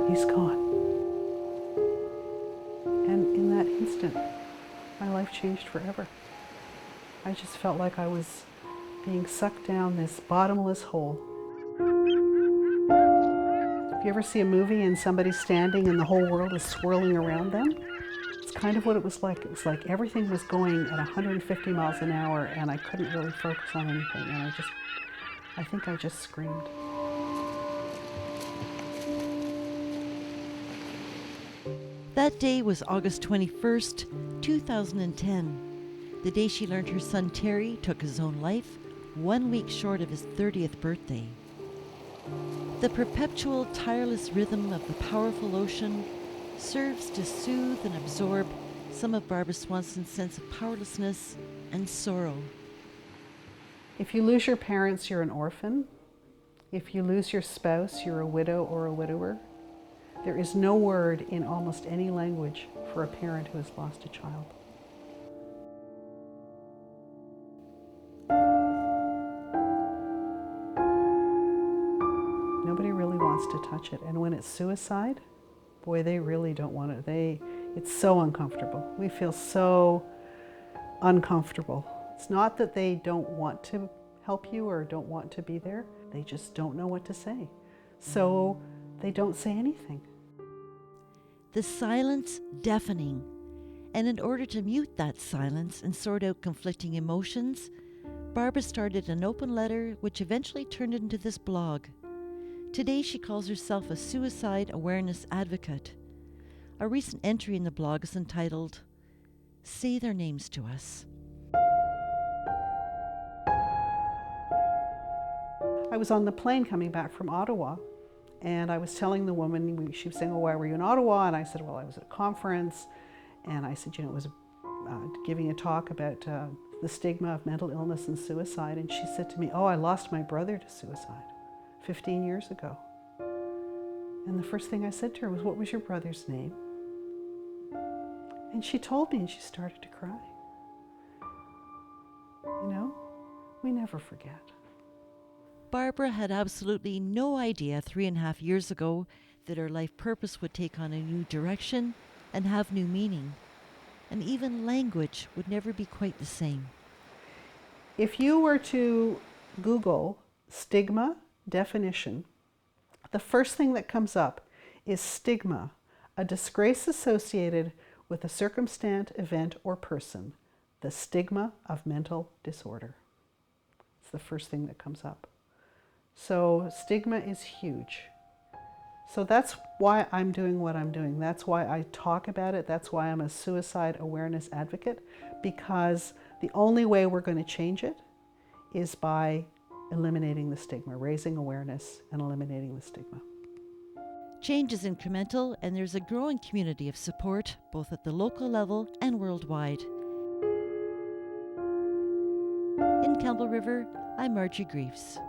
he's gone. And in that instant, my life changed forever. I just felt like I was being sucked down this bottomless hole. If you ever see a movie and somebody's standing and the whole world is swirling around them, it's kind of what it was like. It was like everything was going at 150 miles an hour and I couldn't really focus on anything. And I think I just screamed. That day was August 21st, 2010. The day she learned her son Terry took his own life, 1 week short of his 30th birthday. The perpetual, tireless rhythm of the powerful ocean serves to soothe and absorb some of Barbara Swanson's sense of powerlessness and sorrow. If you lose your parents, you're an orphan. If you lose your spouse, you're a widow or a widower. There is no word in almost any language for a parent who has lost a child. Nobody really wants to touch it. And when it's suicide, boy, they really don't want it. It's so uncomfortable. We feel so uncomfortable. It's not that they don't want to help you or don't want to be there. They just don't know what to say. So they don't say anything. The silence deafening. And in order to mute that silence and sort out conflicting emotions, Barbara started an open letter which eventually turned into this blog. Today she calls herself a suicide awareness advocate. A recent entry in the blog is entitled, "Say Their Names to Us." I was on the plane coming back from Ottawa, and I was telling the woman, she was saying, "Oh, why were you in Ottawa?" And I said, "Well, I was at a conference." And I said, it was giving a talk about the stigma of mental illness and suicide. And she said to me, "Oh, I lost my brother to suicide 15 years ago." And the first thing I said to her was, "What was your brother's name?" And she told me, and she started to cry. We never forget. Barbara had absolutely no idea 3.5 years ago that her life purpose would take on a new direction and have new meaning. And even language would never be quite the same. If you were to Google stigma definition, the first thing that comes up is stigma, a disgrace associated with a circumstance, event, or person, the stigma of mental disorder. It's the first thing that comes up. So stigma is huge. So that's why I'm doing what I'm doing. That's why I talk about it. That's why I'm a suicide awareness advocate, because the only way we're going to change it is by eliminating the stigma, raising awareness and eliminating the stigma. Change is incremental, and there's a growing community of support, both at the local level and worldwide. In Campbell River, I'm Margie Greaves.